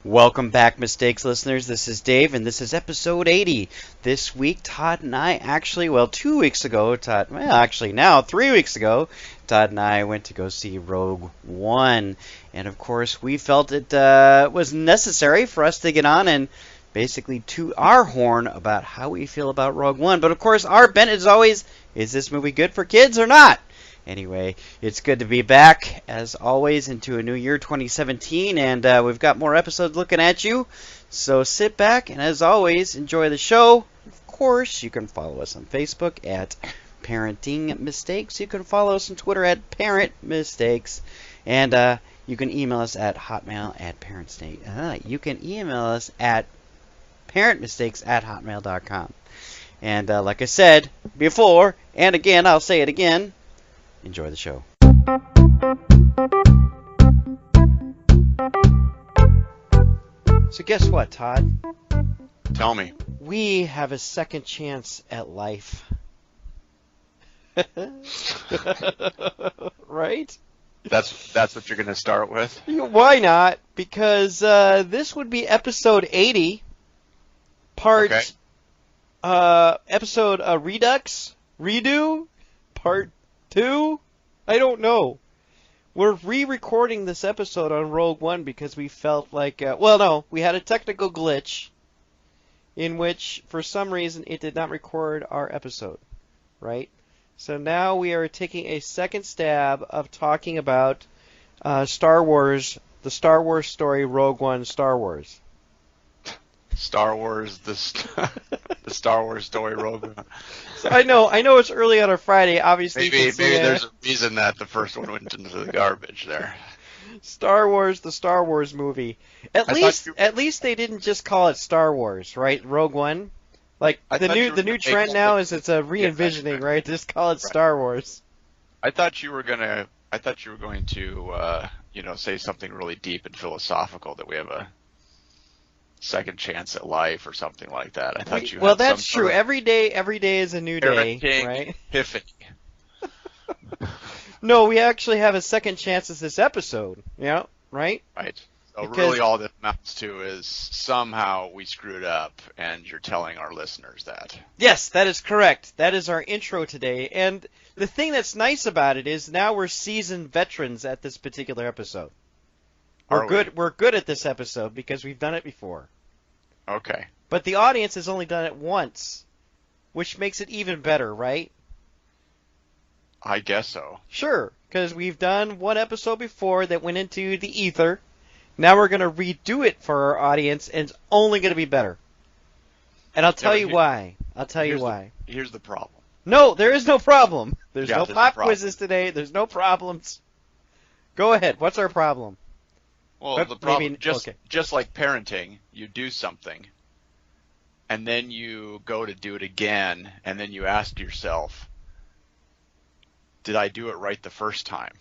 Welcome back, Mistakes listeners. This is Dave, and this is episode 80. This week, Todd and I 2 weeks ago, now 3 weeks ago, Todd and I went to go see Rogue One. And of course, we felt it was necessary for us to get on and basically toot our horn about how we feel about Rogue One. But of course, our bent is always, is this movie good for kids or not? Anyway, it's good to be back, as always, into a new year, 2017, and we've got more episodes looking at you. So sit back, and as always, enjoy the show. Of course, you can follow us on Facebook at Parenting Mistakes. You can follow us on Twitter at Parent Mistakes. And you can email us at hotmail@parentsnake. You can email us at parentmistakes@hotmail.com. And like I said before, and again, I'll say it again, enjoy the show. So guess what, Todd? Tell me. We have a second chance at life. Right? That's what you're going to start with? Why not? Because this would be episode 80, episode Redux, Redo, part 2? I don't know. We're re-recording this episode on Rogue One because we felt like, we had a technical glitch in which, for some reason, it did not record our episode, right? So now we are taking a second stab of talking about Star Wars, the Star Wars story, Rogue One, Star Wars. Star Wars, the Star Wars story, Rogue One. So I know it's early on a Friday. Obviously, maybe there's a reason that the first one went into the garbage there. Star Wars, the Star Wars movie. At least they didn't just call it Star Wars, right? Rogue One. Like the new trend now is it's a re-envisioning, right? Just call it Star Wars. I thought you were going to say something really deep and philosophical, that we have a second chance at life or something like that. I thought you. Well, that's true. Every day is a new day, right? Epiphany. No, we actually have a second chance at this episode. Yeah, right? Right. So really all that amounts to is somehow we screwed up, and you're telling our listeners that. Yes, that is correct. That is our intro today. And the thing that's nice about it is now we're seasoned veterans at this particular episode. We're good at this episode because we've done it before. Okay. But the audience has only done it once, which makes it even better, right? I guess so. Sure, because we've done one episode before that went into the ether. Now we're going to redo it for our audience, and it's only going to be better. And I'll tell you why. Here's the problem. No, there is no problem. There's no pop quizzes today. There's no problems. Go ahead. What's our problem? Well, the problem, just like parenting, you do something, and then you go to do it again, and then you ask yourself, did I do it right the first time?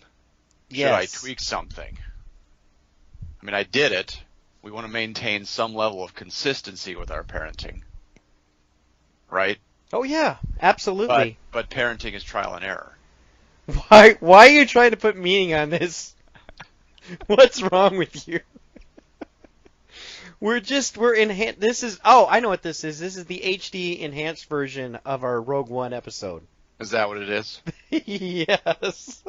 Yes. Should I tweak something? I mean, I did it. We want to maintain some level of consistency with our parenting, right? Oh, yeah, absolutely. But parenting is trial and error. Why are you trying to put meaning on this? What's wrong with you? we're enhanced. I know what this is. This is the HD enhanced version of our Rogue One episode. Is that what it is? Yes.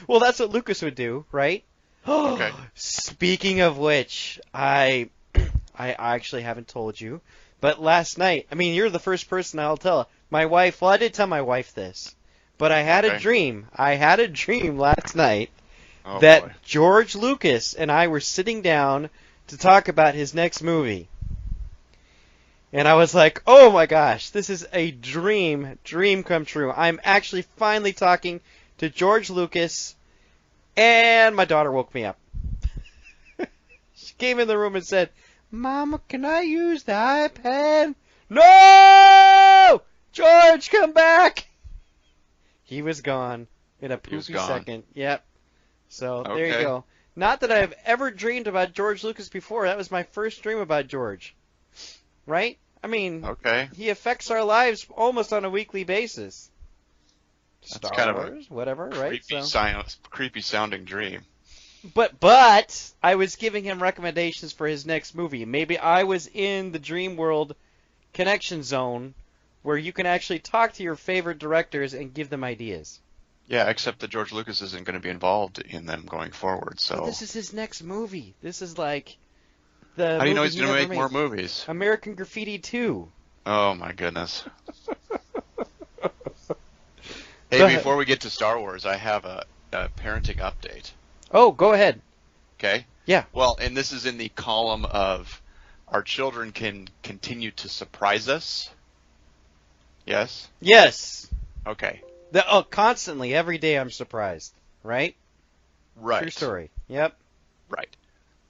Well, that's what Lucas would do, right? Okay. Speaking of which, I actually haven't told you, but last night, I mean, you're the first person I'll tell. My wife, well, I did tell my wife this, but I had a dream. I had a dream last night that George Lucas and I were sitting down to talk about his next movie. And I was like, oh my gosh, this is a dream come true. I'm actually finally talking to George Lucas, and my daughter woke me up. She came in the room and said, Mama, can I use the iPad? No! George, come back! He was gone in a poopy second. Yep. So there you go. Not that I've ever dreamed about George Lucas before. That was my first dream about George. Right? I mean, he affects our lives almost on a weekly basis. Star Wars, whatever, right? Creepy sounding dream. But I was giving him recommendations for his next movie. Maybe I was in the Dream World connection zone where you can actually talk to your favorite directors and give them ideas. Yeah, except that George Lucas isn't going to be involved in them going forward. So this is his next movie. This is like the. How do you know he's going to make more movies? American Graffiti 2. Oh my goodness. Hey, before we get to Star Wars, I have a parenting update. Oh, go ahead. Okay? Yeah. Well, and this is in the column of our children can continue to surprise us. Yes? Yes. Okay. Constantly, every day I'm surprised, right? Right. True story. Yep. Right.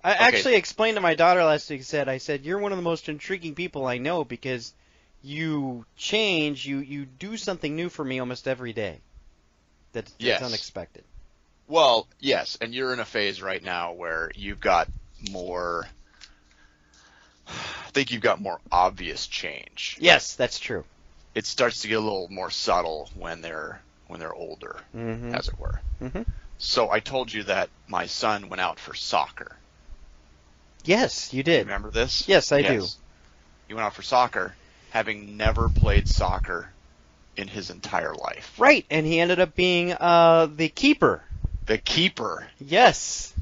I actually explained to my daughter last week, I said, you're one of the most intriguing people I know because you change, you do something new for me almost every day. That's unexpected. Well, yes, and you're in a phase right now where you've got more, I think you've got more obvious change. Yes, that's true. It starts to get a little more subtle when they're older, as it were. Mm-hmm. So I told you that my son went out for soccer. Yes, you did. You remember this? Yes, I do. He went out for soccer, having never played soccer in his entire life. Right, and he ended up being the keeper. The keeper. Yes.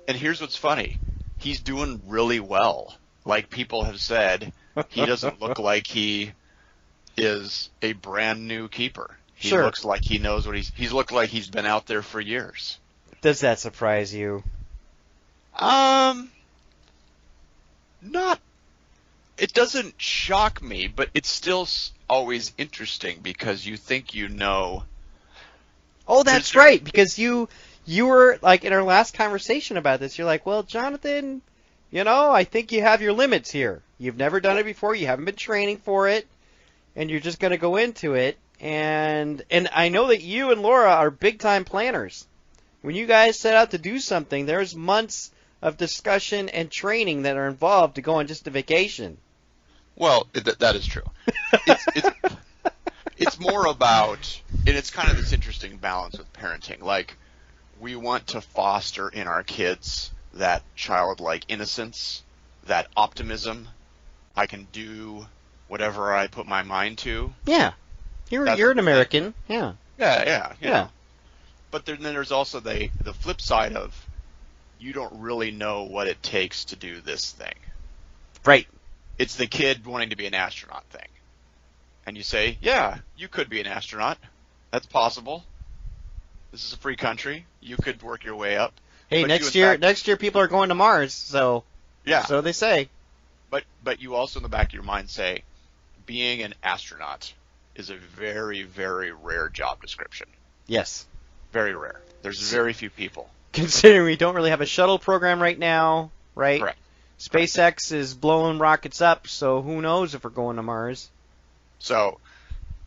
And here's what's funny. He's doing really well. Like people have said, he doesn't look like he is a brand new keeper. He looks like he knows what he's looked like he's been out there for years. Does that surprise you? Not. It doesn't shock me, but it's still always interesting because you think you know. Oh, that's right. Because you were like in our last conversation about this. You're like, well, Jonathan, I think you have your limits here. You've never done it before. You haven't been training for it, and you're just going to go into it. And I know that you and Laura are big time planners. When you guys set out to do something, there's months of discussion and training that are involved to go on just a vacation. Well, that is true. It's more about, and it's kind of this interesting balance with parenting. Like, we want to foster in our kids that childlike innocence, that optimism. I can do whatever I put my mind to. Yeah. You're an American. Yeah. Yeah. But then there's also the flip side of you don't really know what it takes to do this thing. Right. It's the kid wanting to be an astronaut thing. And you say, yeah, you could be an astronaut. That's possible. This is a free country. You could work your way up. Hey, next year people are going to Mars, so yeah. So they say. But you also in the back of your mind say, being an astronaut is a very, very rare job description. Yes. Very rare. There's very few people. Considering we don't really have a shuttle program right now, right? Correct. SpaceX is blowing rockets up, so who knows if we're going to Mars. So,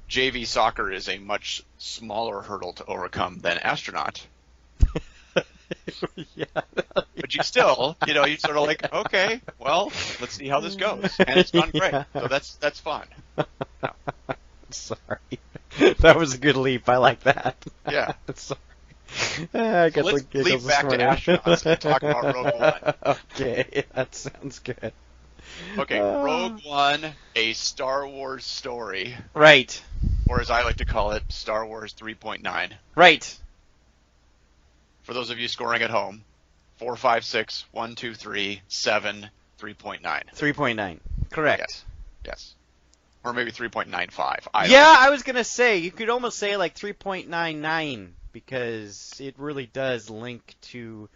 JV soccer is a much smaller hurdle to overcome than astronaut. Yeah. But you still, you sort of like, okay, well, let's see how this goes. And it's gone great. Yeah. So that's fun. No. Sorry. That was a good leap. I like that. Yeah. Sorry. I so let's leap back to astronauts and talk about Rogue One. Okay, that sounds good. Okay, Rogue One, a Star Wars story. Right. Or as I like to call it, Star Wars 3.9. Right. For those of you scoring at home, 4, 5, 6, 1, 2, 3, 7, 3.9. 3.9. Correct. Yes. Or maybe 3.95. I was going to say, you could almost say like 3.99 because it really does link to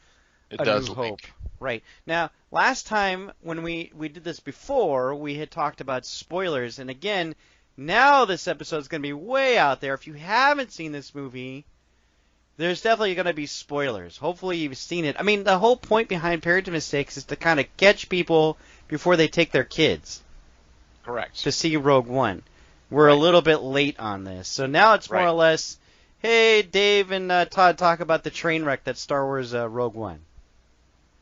A New Hope. Right. Now, last time when we did this before, we had talked about spoilers. And again, now this episode is going to be way out there. If you haven't seen this movie, there's definitely going to be spoilers. Hopefully you've seen it. I mean, the whole point behind Parenting Mistakes is to kind of catch people before they take their kids. Correct. To see Rogue One. We're a little bit late on this. So now it's more or less, hey, Dave and Todd talk about the train wreck that's Star Wars Rogue One.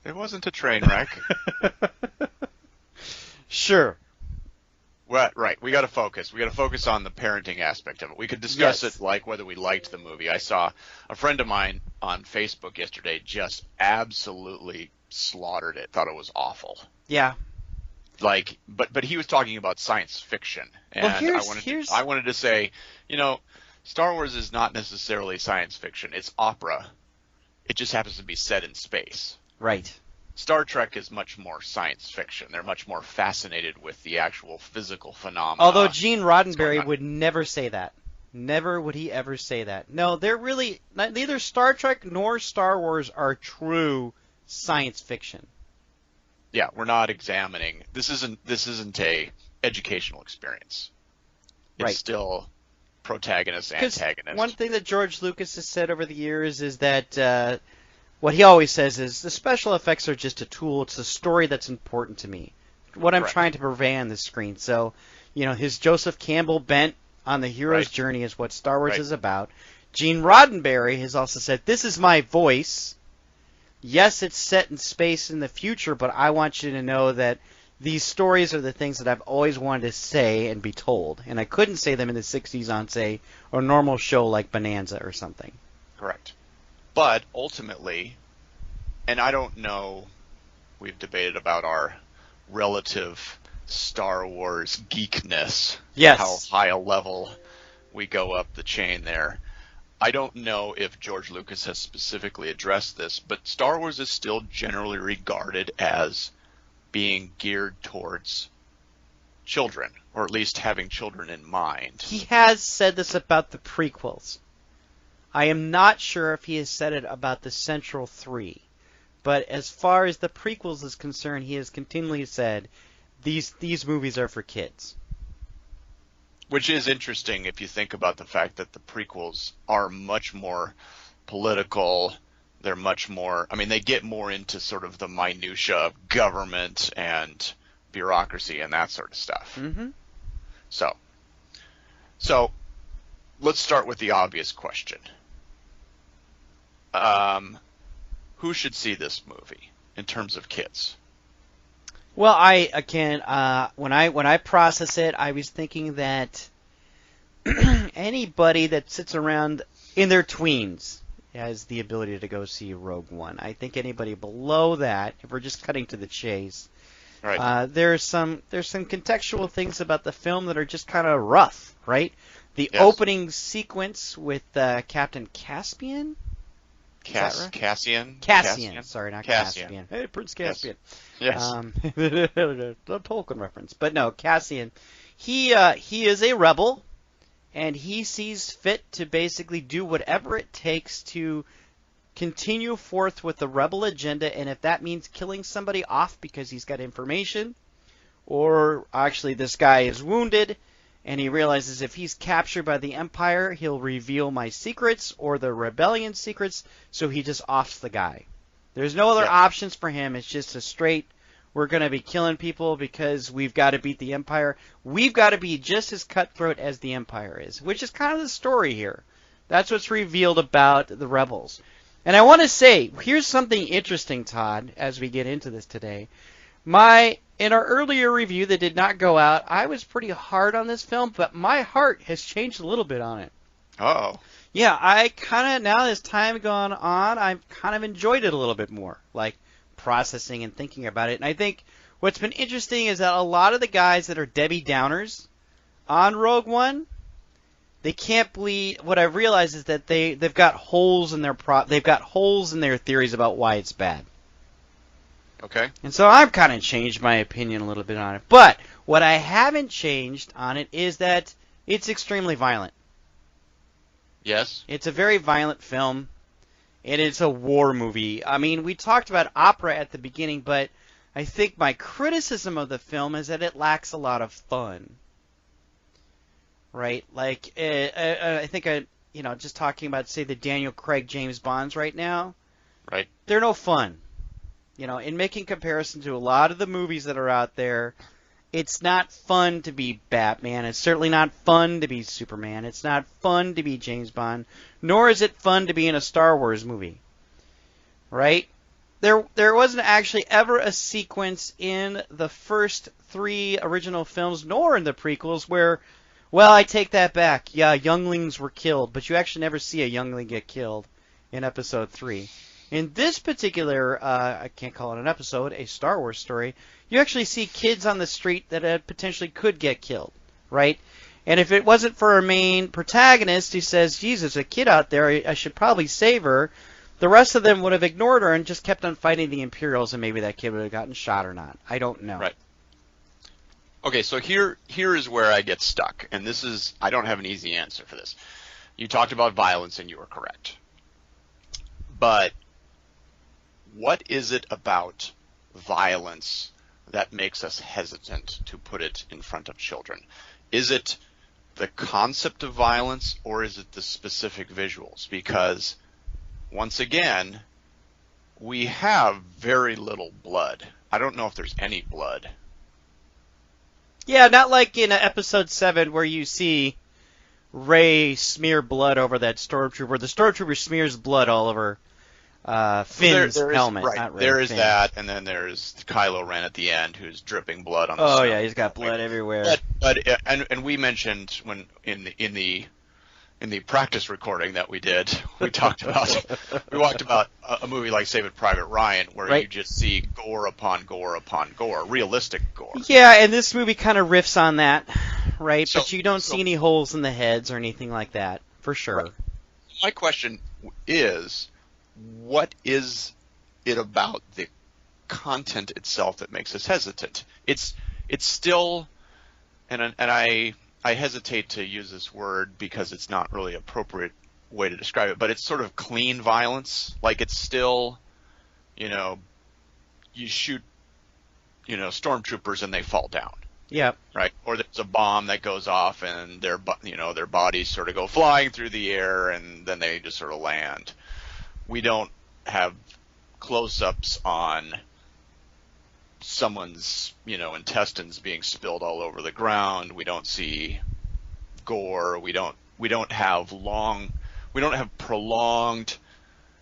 It wasn't a train wreck. Sure. Right. We got to focus. We got to focus on the parenting aspect of it. We could discuss it like whether we liked the movie. I saw a friend of mine on Facebook yesterday just absolutely slaughtered it. Thought it was awful. Yeah. Like, but he was talking about science fiction, and I wanted to say, Star Wars is not necessarily science fiction. It's opera. It just happens to be set in space. Right. Star Trek is much more science fiction. They're much more fascinated with the actual physical phenomena. Although Gene Roddenberry would never say that. Never would he ever say that. No, they're really neither Star Trek nor Star Wars are true science fiction. Yeah, we're not examining. This isn't a educational experience. It's still protagonist, antagonist. One thing that George Lucas has said over the years is that what he always says is the special effects are just a tool. It's the story that's important to me. What I'm trying to purvey on the screen. So, his Joseph Campbell bent on the hero's journey is what Star Wars is about. Gene Roddenberry has also said, this is my voice. Yes, it's set in space in the future, but I want you to know that these stories are the things that I've always wanted to say and be told. And I couldn't say them in the 60s on, say, a normal show like Bonanza or something. Correct. But ultimately, and I don't know, we've debated about our relative Star Wars geekness. Yes. How high a level we go up the chain there. I don't know if George Lucas has specifically addressed this, but Star Wars is still generally regarded as being geared towards children, or at least having children in mind. He has said this about the prequels. I am not sure if he has said it about the Central Three, but as far as the prequels is concerned, he has continually said these movies are for kids. Which is interesting if you think about the fact that the prequels are much more political. They're much more, they get more into sort of the minutia of government and bureaucracy and that sort of stuff. Mm-hmm. So let's start with the obvious question. Who should see this movie in terms of kids? Well, when I process it, I was thinking that anybody that sits around in their tweens has the ability to go see Rogue One. I think anybody below that, if we're just cutting to the chase, there's some contextual things about the film that are just kind of rough, right? The opening sequence with Captain Caspian. Cassian. Sorry, not Caspian. Hey, Prince Caspian. Yes. The Tolkien reference, but no, Cassian. He is a rebel, and he sees fit to basically do whatever it takes to continue forth with the rebel agenda, and if that means killing somebody off because he's got information, or actually this guy is wounded, and he realizes if he's captured by the Empire, he'll reveal my secrets or the rebellion secrets, so he just offs the guy. There's no other options for him. It's just a straight, we're going to be killing people because we've got to beat the Empire. We've got to be just as cutthroat as the Empire is, which is kind of the story here. That's what's revealed about the rebels. And I want to say, here's something interesting, Todd, as we get into this today. In our earlier review that did not go out, I was pretty hard on this film, but my heart has changed a little bit on it. Uh-oh. Yeah, I kind of, now as time gone on, I've kind of enjoyed it a little bit more, like processing and thinking about it. And I think what's been interesting is that a lot of the guys that are Debbie Downers on Rogue One, they can't believe, what I've realized is that they've got holes in their theories about why it's bad. Okay. And so I've kind of changed my opinion a little bit on it. But what I haven't changed on it is that it's extremely violent. Yes. It's a very violent film, and it's a war movie. We talked about opera at the beginning, but I think my criticism of the film is that it lacks a lot of fun. Right? Like, I think, just talking about, say, the Daniel Craig James Bonds right now. Right. They're no fun. In making comparison to a lot of the movies that are out there, it's not fun to be Batman. It's certainly not fun to be Superman. It's not fun to be James Bond. Nor is it fun to be in a Star Wars movie. Right? there wasn't actually ever a sequence in the first 3 original films, nor in the prequels, where, well, I take that back. Yeah, younglings were killed, but you actually never see a youngling get killed in Episode 3. In this particular, I can't call it an episode, a Star Wars story, you actually see kids on the street that potentially could get killed, right? And if it wasn't for our main protagonist who says, Jesus, a kid out there, I should probably save her, the rest of them would have ignored her and just kept on fighting the Imperials, and maybe that kid would have gotten shot or not. I don't know. Right. Okay, so here is where I get stuck, and this is, I don't have an easy answer for this. You talked about violence, and you were correct. But what is it about violence that makes us hesitant to put it in front of children? Is it the concept of violence, or is it the specific visuals? Because once again, we have very little blood. I don't know if there's any blood. Yeah, not like in Episode 7 where you see Rey smear blood over that stormtrooper. The stormtrooper smears blood all over Finn's helmet. Right, not Rey, there is Finn. that, and then there's Kylo Ren at the end who's dripping blood on the Oh snow. yeah, he's got blood everywhere. But we mentioned when in the practice recording that we did, we talked about a movie like Saving Private Ryan, where you just see gore upon gore upon gore, realistic gore. Yeah, and this movie kind of riffs on that, right? But you don't see any holes in the heads or anything like that, for sure. Right. My question is, what is it about the content itself that makes us hesitant? It's still, and I hesitate to use this word because it's not really an appropriate way to describe it, but it's sort of clean violence. Like, it's still, you shoot, stormtroopers and they fall down. Yeah. Right. Or there's a bomb that goes off and their bodies sort of go flying through the air and then they just sort of land. We don't have close-ups on someone's, intestines being spilled all over the ground. We don't see gore. We don't have prolonged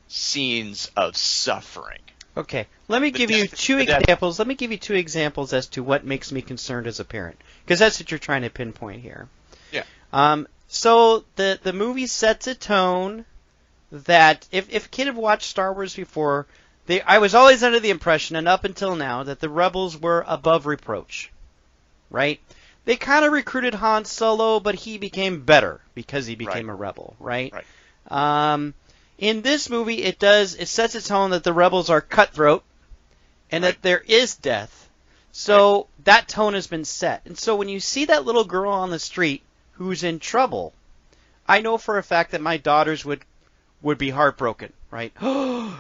scenes of suffering. Okay, let me give you two examples. Let me give you 2 examples as to what makes me concerned as a parent, because that's what you're trying to pinpoint here. Yeah. So the movie sets a tone that if a kid had watched Star Wars before, I was always under the impression, and up until now, that the rebels were above reproach, right? They kind of recruited Han Solo, but he became better because he became a rebel, right? Right. In this movie, it sets a tone that the rebels are cutthroat, and that there is death. So that tone has been set. And so when you see that little girl on the street who's in trouble, I know for a fact that my daughters would be heartbroken, right?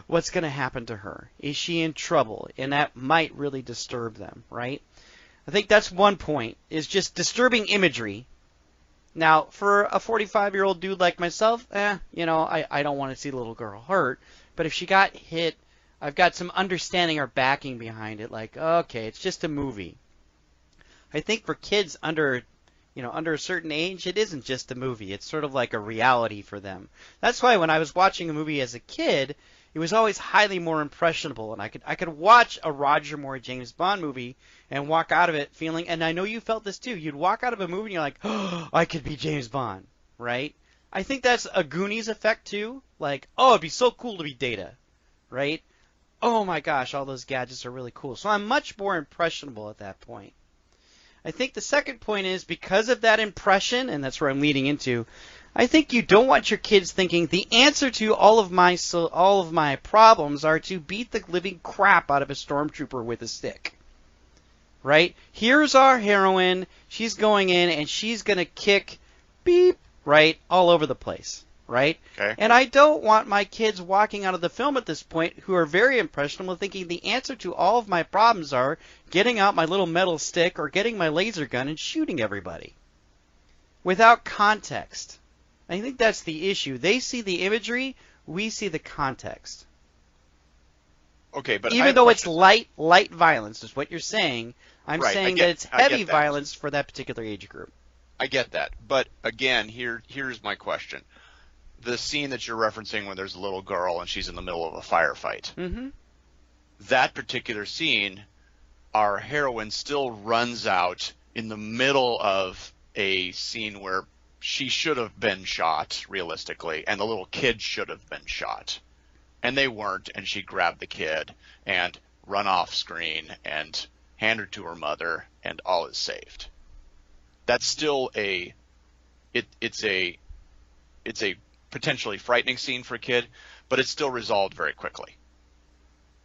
What's going to happen to her? Is she in trouble? And that might really disturb them, right? I think that's one point, is just disturbing imagery. Now, for a 45-year-old dude like myself, I don't want to see the little girl hurt. But if she got hit, I've got some understanding or backing behind it. Like, okay, it's just a movie. I think for kids under a certain age, it isn't just a movie. It's sort of like a reality for them. That's why when I was watching a movie as a kid, it was always highly more impressionable, and I could watch a Roger Moore James Bond movie and walk out of it feeling, and I know you felt this too, you'd walk out of a movie and you're like, oh, I could be James Bond, right? I think that's a Goonies effect too, like, oh, it'd be so cool to be Data, right? Oh my gosh, all those gadgets are really cool. So I'm much more impressionable at that point. I think the second point is, because of that impression, and that's where I'm leading into, I think you don't want your kids thinking the answer to all of my problems are to beat the living crap out of a stormtrooper with a stick. Right? Here's our heroine. She's going in and she's going to kick beep, right, all over the place. Right? Okay. And I don't want my kids walking out of the film at this point who are very impressionable thinking the answer to all of my problems are getting out my little metal stick or getting my laser gun and shooting everybody. Without context. I think that's the issue. They see the imagery, we see the context. Okay, but even though it's light violence is what you're saying, I'm saying that it's heavy violence for that particular age group. I get that. But again, here's my question. The scene that you're referencing when there's a little girl and she's in the middle of a firefight. Mm-hmm. that particular scene, our heroine still runs out in the middle of a scene where she should have been shot, realistically, and the little kid should have been shot. And they weren't, and she grabbed the kid and run off screen and hand her to her mother, and all is saved. That's still it's a potentially frightening scene for a kid, but it's still resolved very quickly.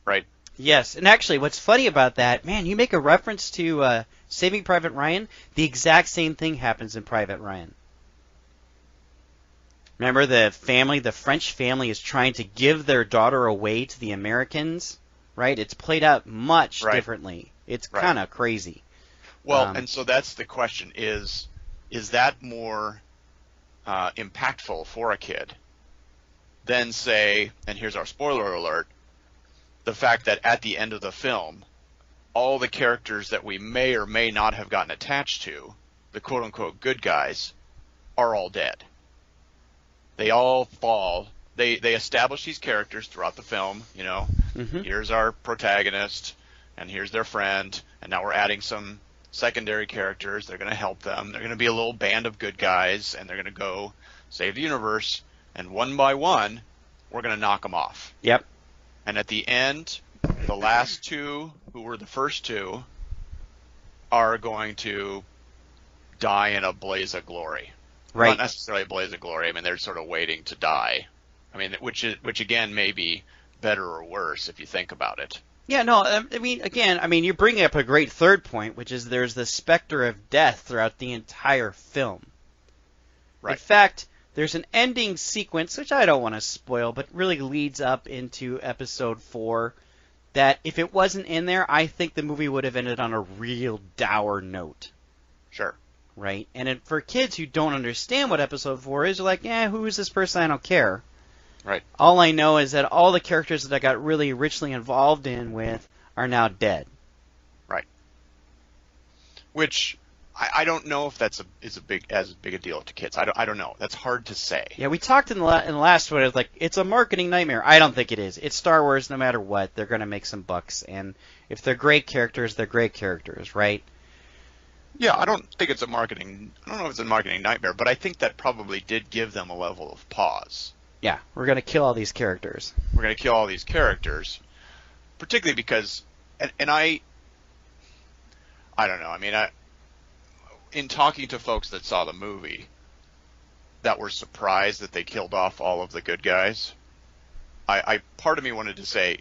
Right? Yes, and actually what's funny about that, man, you make a reference to Saving Private Ryan, the exact same thing happens in Private Ryan. Remember the French family is trying to give their daughter away to the Americans, right? It's played out much differently. It's kind of crazy. Well, and so that's the question, is that more impactful for a kid than, say, and here's our spoiler alert, the fact that at the end of the film, all the characters that we may or may not have gotten attached to, the quote-unquote good guys, are all dead. They all fall. They establish these characters throughout the film, you know. Mm-hmm. Here's our protagonist, and here's their friend, and now we're adding some secondary characters. They're going to help them. They're going to be a little band of good guys, and they're going to go save the universe, and one by one, we're going to knock them off. Yep. And at the end, the last two, who were the first two, are going to die in a blaze of glory. Right. Not necessarily a blaze of glory. I mean, they're sort of waiting to die. I mean, which again may be better or worse if you think about it. Yeah, no, I mean, you're bringing up a great third point, which is there's the specter of death throughout the entire film. Right. In fact, there's an ending sequence, which I don't want to spoil, but really leads up into episode 4, that if it wasn't in there, I think the movie would have ended on a real dour note. Sure. Right? And for kids who don't understand what episode 4 is, they're like, who is this person? I don't care. Right. All I know is that all the characters that I got really richly involved in with are now dead. Right. Which I don't know if that's as big a deal to kids. I don't know. That's hard to say. Yeah, we talked in the last one. It was like it's a marketing nightmare. I don't think it is. It's Star Wars. No matter what, they're going to make some bucks, and if they're great characters, they're great characters, right? Yeah, I don't think it's a marketing. I don't know if it's a marketing nightmare, but I think that probably did give them a level of pause. Yeah, we're going to kill all these characters. We're going to kill all these characters, particularly because, and I don't know. I mean, in talking to folks that saw the movie, that were surprised that they killed off all of the good guys, I part of me wanted to say,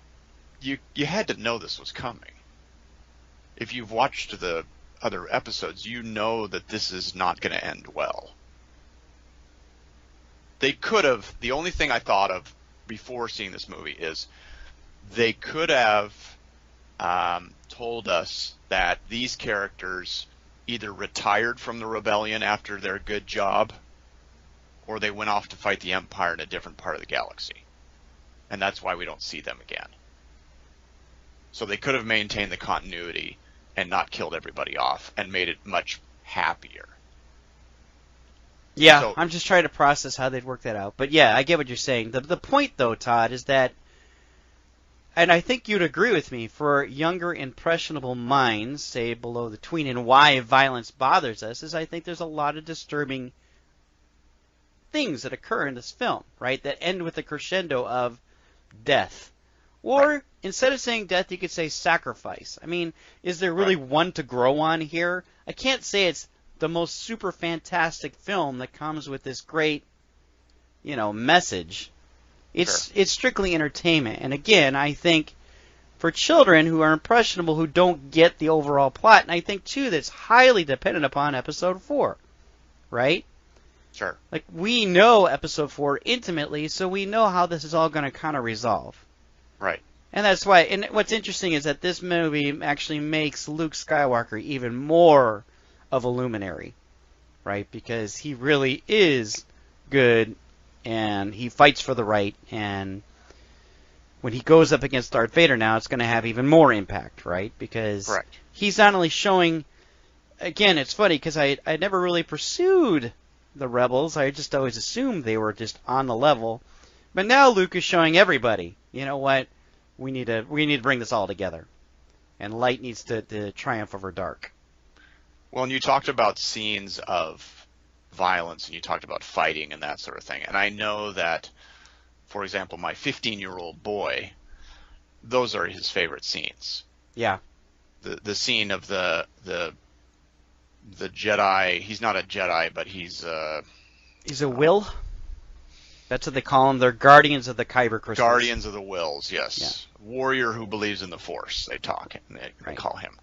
you had to know this was coming. If you've watched the other episodes, you know that this is not going to end well. They could have, the only thing I thought of before seeing this movie is they could have told us that these characters either retired from the rebellion after their good job, or they went off to fight the Empire in a different part of the galaxy. And that's why we don't see them again. So they could have maintained the continuity and not killed everybody off and made it much happier. Yeah, so, I'm just trying to process how they'd work that out. But yeah, I get what you're saying. The point, though, Todd, is that, and I think you'd agree with me, for younger, impressionable minds, say below the tween, and why violence bothers us, is I think there's a lot of disturbing things that occur in this film, right, that end with a crescendo of death. Or, instead of saying death, you could say sacrifice. I mean, is there really one to grow on here? I can't say it's the most super fantastic film that comes with this great, message. It's strictly entertainment. And again, I think for children who are impressionable, who don't get the overall plot, and I think, too, that's highly dependent upon Episode 4, right? Sure. Like, we know Episode 4 intimately, so we know how this is all going to kind of resolve. Right. And that's why, and what's interesting is that this movie actually makes Luke Skywalker even more of a luminary, right? Because he really is good, and he fights for the right, and when he goes up against Darth Vader now, it's going to have even more impact, right? Because he's not only showing, again, it's funny, because I never really pursued the Rebels. I just always assumed they were just on the level. But now Luke is showing everybody, you know what? we need to bring this all together, and light needs to triumph over dark. Well, and you talked about scenes of violence, and you talked about fighting and that sort of thing. And I know that, for example, my 15-year-old boy, those are his favorite scenes. Yeah. The scene of the Jedi. He's not a Jedi, but he's a Will. That's what they call them. They're guardians of the Kyber crystals. Guardians of the Wills, yes. Yeah. Warrior who believes in the Force. They call him.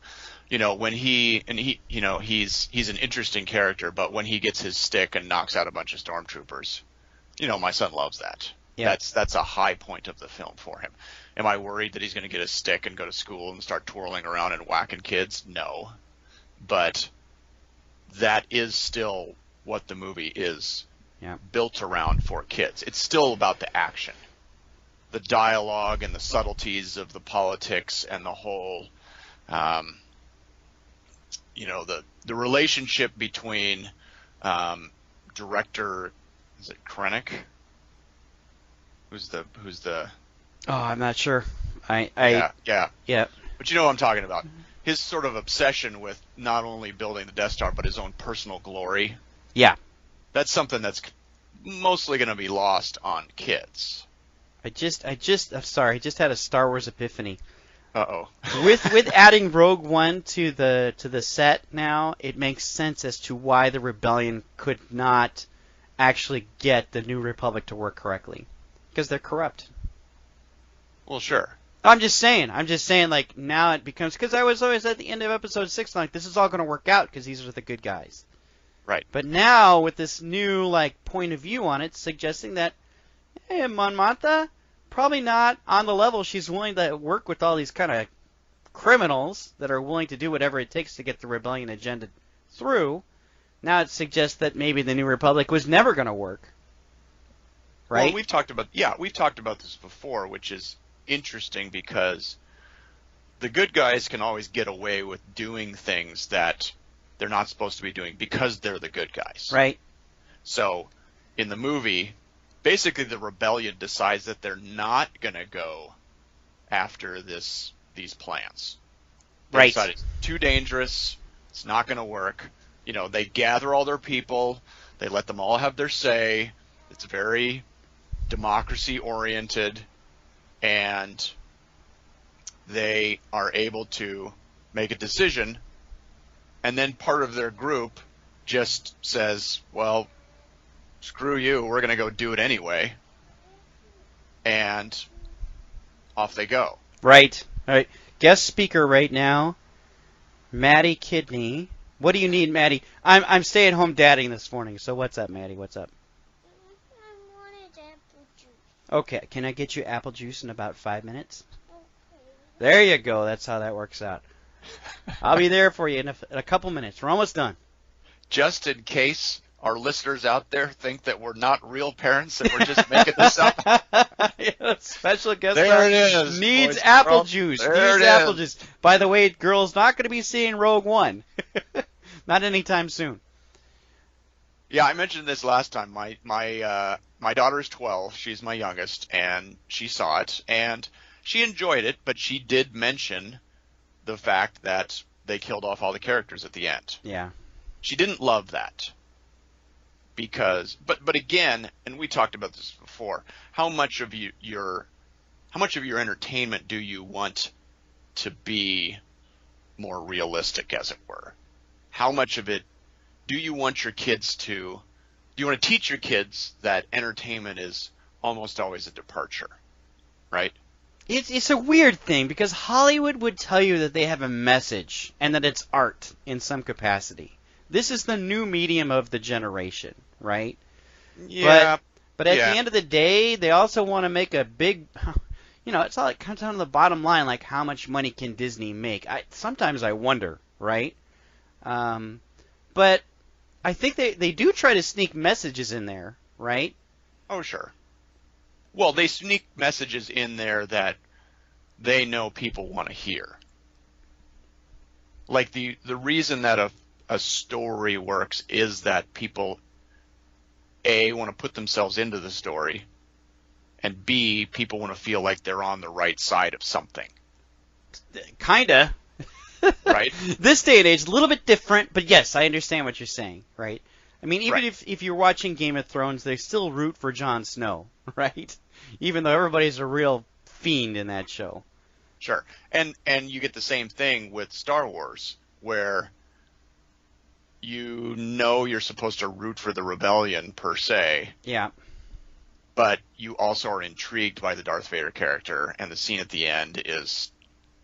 You know, when he's an interesting character, but when he gets his stick and knocks out a bunch of stormtroopers, you know, my son loves that. Yeah. That's a high point of the film for him. Am I worried that he's going to get a stick and go to school and start twirling around and whacking kids? No. But that is still what the movie is built around for kids. It's still about the action, the dialogue and the subtleties of the politics and the whole, the relationship between director, is it Krennic? Who's the? Oh, I'm not sure. Yeah. But you know what I'm talking about. His sort of obsession with not only building the Death Star, but his own personal glory. Yeah. That's something that's mostly going to be lost on kids. I'm sorry, I just had a Star Wars epiphany. Uh-oh. with adding Rogue One to the set now, it makes sense as to why the Rebellion could not actually get the New Republic to work correctly. Because they're corrupt. Well, sure. I'm just saying, like, now it becomes, because I was always at the end of episode 6, like, this is all going to work out because these are the good guys. Right. But now, with this new, like, point of view on it, suggesting that, hey, Mon Mothma, probably not on the level she's willing to work with all these kind of criminals that are willing to do whatever it takes to get the rebellion agenda through. Now it suggests that maybe the New Republic was never going to work. Right? Well, we've talked about this before, which is interesting because the good guys can always get away with doing things that they're not supposed to be doing because they're the good guys. Right. So, in the movie, basically the rebellion decides that they're not going to go after these plans. They decide it's too dangerous, it's not going to work. You know, they gather all their people, they let them all have their say. It's very democracy-oriented, and they are able to make a decision, and then part of their group just says, well, screw you, we're going to go do it anyway, and off they go. Right. All right. Guest speaker right now, Maddie Kidney. What do you need, Maddie? I'm stay-at-home dadding this morning, so what's up, Maddie? What's up? I wanted apple juice. Okay, can I get you apple juice in about 5 minutes? Okay. There you go. That's how that works out. I'll be there for you in a couple minutes. We're almost done. Just in case our listeners out there think that we're not real parents and we're just making this up. Yeah, special guest there it is. Needs apple juice. There needs apple juice. By the way, girl's not going to be seeing Rogue One. Not anytime soon. Yeah, I mentioned this last time. My daughter's 12. She's my youngest, and she saw it, and she enjoyed it, but she did mention the fact that they killed off all the characters at the end. Yeah. She didn't love that. Because, but again, and we talked about this before, how much of your entertainment do you want to be more realistic, as it were? How much of it do you want your kids to? Do you want to teach your kids that entertainment is almost always a departure, right? It's a weird thing because Hollywood would tell you that they have a message and that it's art in some capacity. This is the new medium of the generation, right? Yeah. But at the end of the day, they also want to make a big, it's all, it comes down to the bottom line, like how much money can Disney make? Sometimes I wonder, right? But I think they do try to sneak messages in there, right? Oh, sure. Well, they sneak messages in there that they know people want to hear. Like the reason that a story works is that people, A, want to put themselves into the story, and B, people want to feel like they're on the right side of something. Kinda. Right? This day and age, a little bit different, but yes, I understand what you're saying, right? I mean, even if you're watching Game of Thrones, they still root for Jon Snow, right? Even though everybody's a real fiend in that show. Sure. And you get the same thing with Star Wars, where you know you're supposed to root for the rebellion per se. Yeah. But you also are intrigued by the Darth Vader character, and the scene at the end is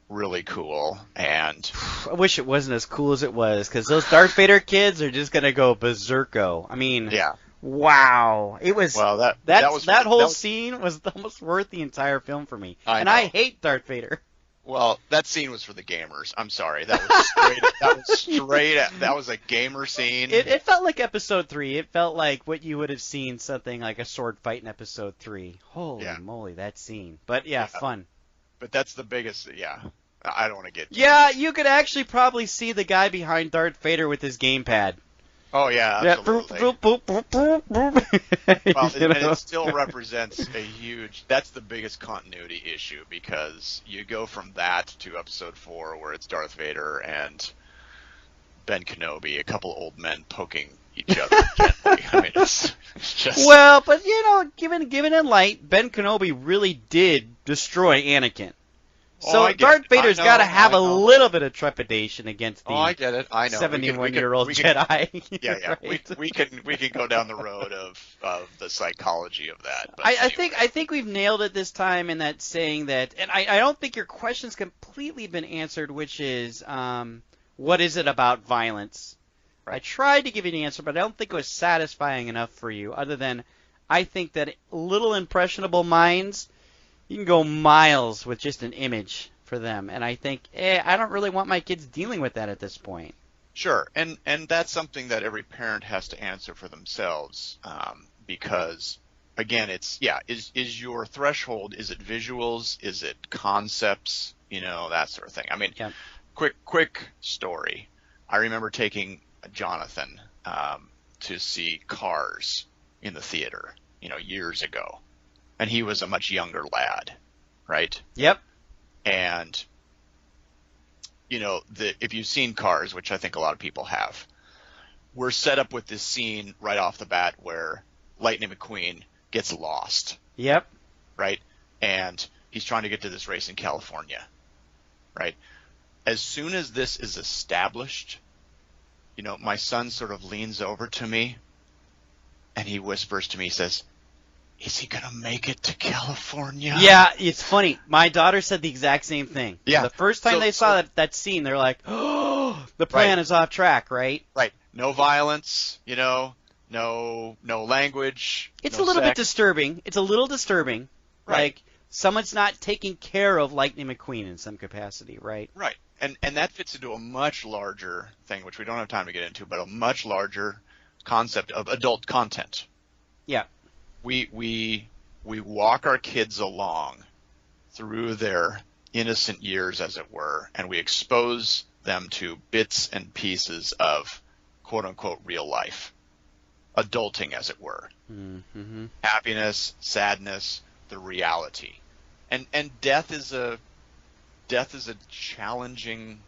really cool. And I wish it wasn't as cool as it was, because those Darth Vader kids are just gonna go berserko. I mean, yeah. Wow, it was. Well, that whole scene was almost worth the entire film for me. I hate Darth Vader. Well, that scene was for the gamers. I'm sorry. That was a gamer scene. It felt like episode 3. It felt like what you would have seen something like a sword fight in episode 3. Holy moly, that scene. But yeah, fun. But that's the biggest, I don't want to get. Yeah, you could actually probably see the guy behind Darth Vader with his gamepad. Oh yeah, absolutely. Well, it still represents a huge. That's the biggest continuity issue, because you go from that to episode 4, where it's Darth Vader and Ben Kenobi, a couple old men poking each other gently. I mean, it's just. Well, but given in light, Ben Kenobi really did destroy Anakin. So Darth Vader's got to have a little bit of trepidation against the I get it. I know. 71-year-old Jedi. Yeah. Right? We can go down the road of the psychology of that. But I think we've nailed it this time in that saying that, and I don't think your question's completely been answered, which is what is it about violence? Right. I tried to give you an answer, but I don't think it was satisfying enough for you. Other than I think that little impressionable minds. You can go miles with just an image for them, and I think, I don't really want my kids dealing with that at this point. Sure, and that's something that every parent has to answer for themselves, because, again, is your threshold, is it visuals, is it concepts, that sort of thing. I mean, quick story. I remember taking Jonathan to see Cars in the theater, years ago. And he was a much younger lad, right? Yep. And, if you've seen Cars, which I think a lot of people have, we're set up with this scene right off the bat where Lightning McQueen gets lost. Yep. Right? And he's trying to get to this race in California, right? As soon as this is established, my son sort of leans over to me and he whispers to me, he says, "Is he going to make it to California?" Yeah, it's funny. My daughter said the exact same thing. Yeah. The first time they saw that scene, they're like, "Oh, the plan is off track," right? Right. No violence, no language. It's a little bit disturbing. It's a little disturbing. Right. Like, someone's not taking care of Lightning McQueen in some capacity, right? Right. And that fits into a much larger thing, which we don't have time to get into, but a much larger concept of adult content. Yeah. We walk our kids along through their innocent years, as it were, and we expose them to bits and pieces of quote-unquote real life, adulting, as it were. Mm-hmm. Happiness, sadness, the reality, and death is a challenging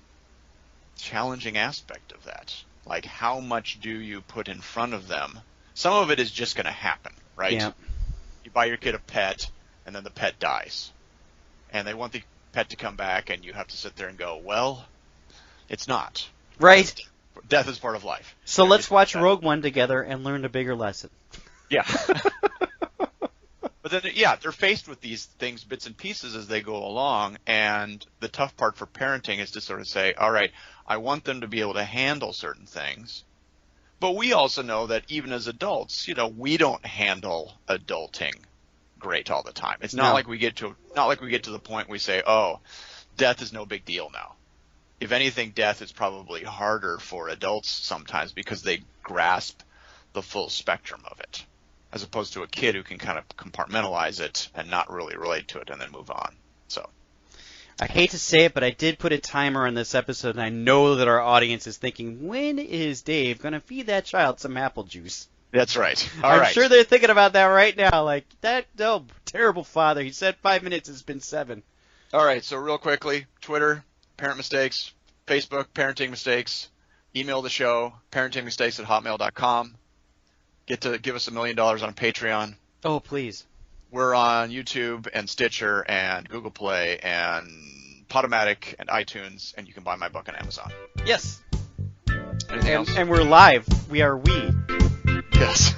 aspect of that. Like, how much do you put in front of them? Some of it is just going to happen. Right? Yeah. You buy your kid a pet, and then the pet dies. And they want the pet to come back, and you have to sit there and go, well, it's not. Right. Death is part of life. So let's watch Rogue One together and learn a bigger lesson. Yeah. But then, they're faced with these things, bits and pieces, as they go along, and the tough part for parenting is to sort of say, all right, I want them to be able to handle certain things. But we also know that even as adults, we don't handle adulting great all the time. It's not like we get to the point we say, "Oh, death is no big deal now." If anything, death is probably harder for adults sometimes because they grasp the full spectrum of it, as opposed to a kid who can kind of compartmentalize it and not really relate to it and then move on. So. I hate to say it, but I did put a timer on this episode, and I know that our audience is thinking, when is Dave going to feed that child some apple juice? That's right. I'm sure they're thinking about that right now. Like, terrible father. He said 5 minutes. It's been 7. All right. So real quickly, Twitter, Parent Mistakes. Facebook, Parenting Mistakes. Email the show, parentingmistakes@hotmail.com. Give us $1 million on Patreon. Oh, please. We're on YouTube and Stitcher and Google Play and Podomatic and iTunes, and you can buy my book on Amazon. Yes. Anything else? And we're live. We are we. Yes.